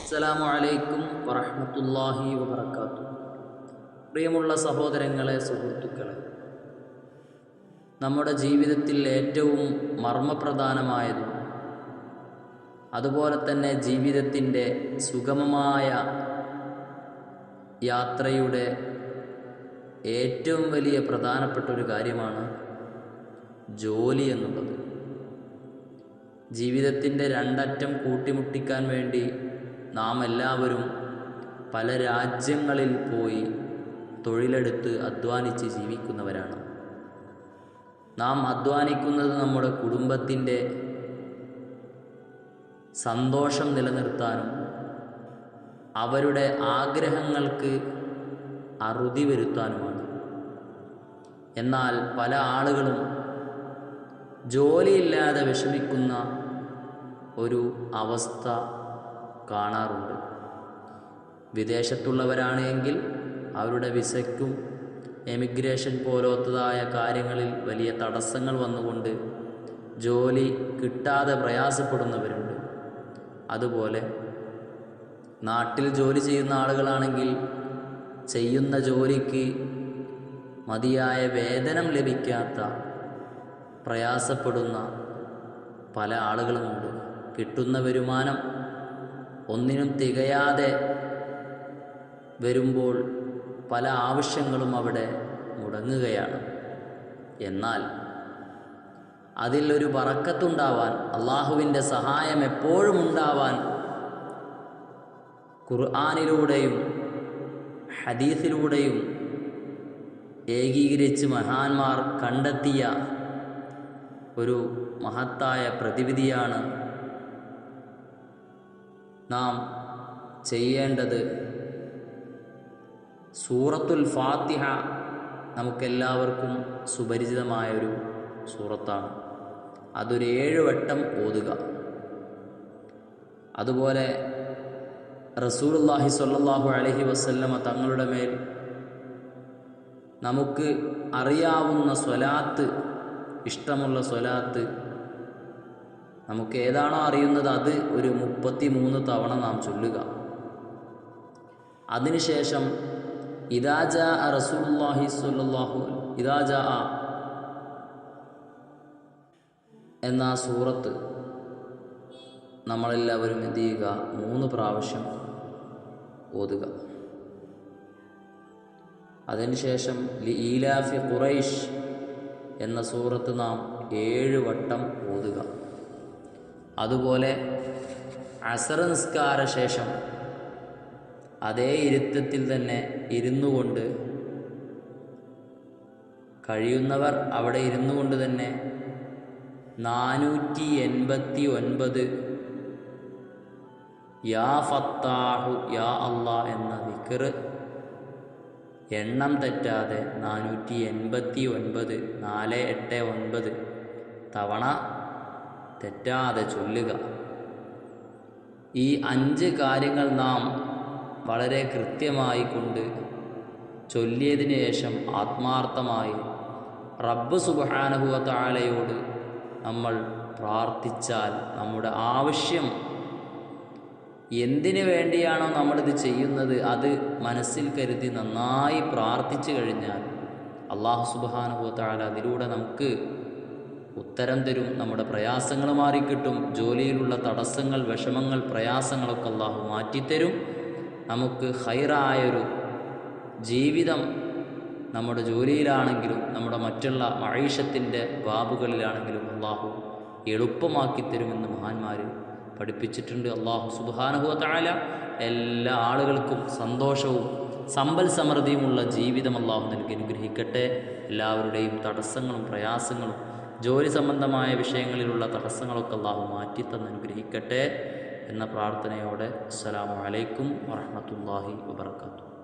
അസ്സലാമു അലൈക്കും വറഹ്മത്തുള്ളാഹി വബറകാതുഹു. പ്രിയമുള്ള സഹോദരങ്ങളെ, സുഹൃത്തുക്കളെ, നമ്മുടെ ജീവിതത്തിൽ ഏറ്റവും മർമ്മപ്രധാനമായതും അതുപോലെ തന്നെ ജീവിതത്തിൻ്റെ സുഗമമായ യാത്രയുടെ ഏറ്റവും വലിയ പ്രധാനപ്പെട്ട ഒരു കാര്യമാണ് ജോലി എന്നുള്ളത്. ജീവിതത്തിൻ്റെ രണ്ടറ്റം കൂട്ടിമുട്ടിക്കാൻ വേണ്ടി നാം എല്ലാവരും പല രാജ്യങ്ങളിൽ പോയി തൊഴിലെടുത്ത് അധ്വാനിച്ച് ജീവിക്കുന്നവരാണ്. നാം അധ്വാനിക്കുന്നത് നമ്മുടെ കുടുംബത്തിൻ്റെ സന്തോഷം നിലനിർത്താനും അവരുടെ ആഗ്രഹങ്ങൾക്ക് അറുതി വരുത്താനുമാണ്. എന്നാൽ പല ആളുകളും ജോലിയില്ലാതെ വിഷമിക്കുന്ന ഒരു അവസ്ഥ കാണാറുണ്ട്. വിദേശത്തുള്ളവരാണ് എങ്കിൽ അവരുടെ വിസയ്ക്കും എമിഗ്രേഷൻ പോലത്തതായ കാര്യങ്ങളിൽ വലിയ തടസ്സങ്ങൾ വന്നുകൊണ്ട് ജോലി കിട്ടാതെ പ്രയാസപ്പെടുന്നവരുണ്ട്. അതുപോലെ നാട്ടിൽ ജോലി ചെയ്യുന്ന ആളുകളാണെങ്കിൽ ചെയ്യുന്ന ജോലിക്ക് മതിയായ വേതനം ലഭിക്കാത്ത പ്രയാസപ്പെടുന്ന പല ആളുകളുമുണ്ട്. കിട്ടുന്ന വരുമാനം ഒന്നിനും തികയാതെ വരുമ്പോൾ പല ആവശ്യങ്ങളും അവിടെ മുടങ്ങുകയാണ്. എന്നാൽ അതിലൊരു ബറക്കത്തുണ്ടാവാൻ, അള്ളാഹുവിൻ്റെ സഹായം എപ്പോഴും ഉണ്ടാവാൻ ഖുർആനിലൂടെയും ഹദീസിലൂടെയും ഏകീകരിച്ച് മഹാന്മാർ കണ്ടെത്തിയ ഒരു മഹത്തായ പ്രതിവിധിയാണ് നാം ചെയ്യേണ്ടത്. സൂറത്തുൽ ഫാത്തിഹ നമുക്കെല്ലാവർക്കും സുപരിചിതമായൊരു സൂറത്താണ്. അതൊരു 7 വട്ടം ഓതുക. അതുപോലെ റസൂലുള്ളാഹി സ്വല്ലല്ലാഹു അലൈഹി വസല്ലമ തങ്ങളുടെ മേൽ നമുക്ക് അറിയാവുന്ന സ്വലാത്ത്, ഇഷ്ടമുള്ള സ്വലാത്ത്, നമുക്ക് ഏതാണോ അറിയുന്നത് അത് ഒരു 33 തവണ നാം ചൊല്ലുക. അതിനുശേഷം ഇദാ ജാഅ റസൂലുള്ളാഹി സ്വല്ലല്ലാഹു ഇദാ ജാഅ എന്ന സൂറത്ത് നമ്മളെല്ലാവരും എന്ത് ചെയ്യുക? 3 പ്രാവശ്യം ഓതുക. അതിനുശേഷം ലീലാഫി ഖുറൈഷ് എന്ന സൂറത്ത് നാം 7 വട്ടം ഓതുക. അതുപോലെ അസർ നിസ്കാര ശേഷം അതേ ഇരുത്തത്തിൽ തന്നെ ഇരുന്നു കൊണ്ട്, കഴിയുന്നവർ അവിടെ ഇരുന്നു കൊണ്ട് തന്നെ 489 യാ ഫത്താഹു യാ അല്ലാ എന്ന ദിക്ർ എണ്ണം തെറ്റാതെ 489 489 തവണ തെറ്റാതെ ചൊല്ലുക. ഈ 5 കാര്യങ്ങൾ നാം വളരെ കൃത്യമായി കൊണ്ട് ചൊല്ലിയതിന് ശേഷം ആത്മാർത്ഥമായി റബ്ബ് സുബ്ഹാനഹു വ തആലയോട് നമ്മൾ പ്രാർത്ഥിച്ചാൽ, നമ്മുടെ ആവശ്യം എന്തിനു വേണ്ടിയാണോ നമ്മളിത് ചെയ്യുന്നത് അത് മനസ്സിൽ കരുതി നന്നായി പ്രാർത്ഥിച്ചു കഴിഞ്ഞാൽ അല്ലാഹു സുബ്ഹാനഹു വ തആല അതിലൂടെ നമുക്ക് ഉത്തരം തരും. നമ്മുടെ പ്രയാസങ്ങൾ മാറിക്കിട്ടും. ജോലിയിലുള്ള തടസ്സങ്ങൾ, വിഷമങ്ങൾ, പ്രയാസങ്ങളൊക്കെ അല്ലാഹു മാറ്റിത്തരും. നമുക്ക് ഖൈറായൊരു ജീവിതം നമ്മുടെ ജോലിയിലാണെങ്കിലും നമ്മുടെ മറ്റുള്ള മഈശത്തിൻ്റെ ബാബുകളിലാണെങ്കിലും അല്ലാഹു എളുപ്പമാക്കി തരുമെന്ന് മഹാന്മാർ പഠിപ്പിച്ചിട്ടുണ്ട്. അല്ലാഹു സുബ്ഹാനഹു വ തആല എല്ലാ ആളുകൾക്കും സന്തോഷവും സമ്പൽ സമൃദ്ധിയുമുള്ള ജീവിതം അല്ലാഹു നൽകി അനുഗ്രഹിക്കട്ടെ. എല്ലാവരുടെയും തടസ്സങ്ങളും പ്രയാസങ്ങളും ജോലി സംബന്ധമായ വിഷയങ്ങളിലുള്ള തടസ്സങ്ങളൊക്കെ അല്ലാഹു മാറ്റിത്തന്ന് അനുഗ്രഹിക്കട്ടെ എന്ന പ്രാർത്ഥനയോടെ അസ്സലാമു അലൈക്കും വറഹ്മത്തുള്ളാഹി വബറകാതുഹു.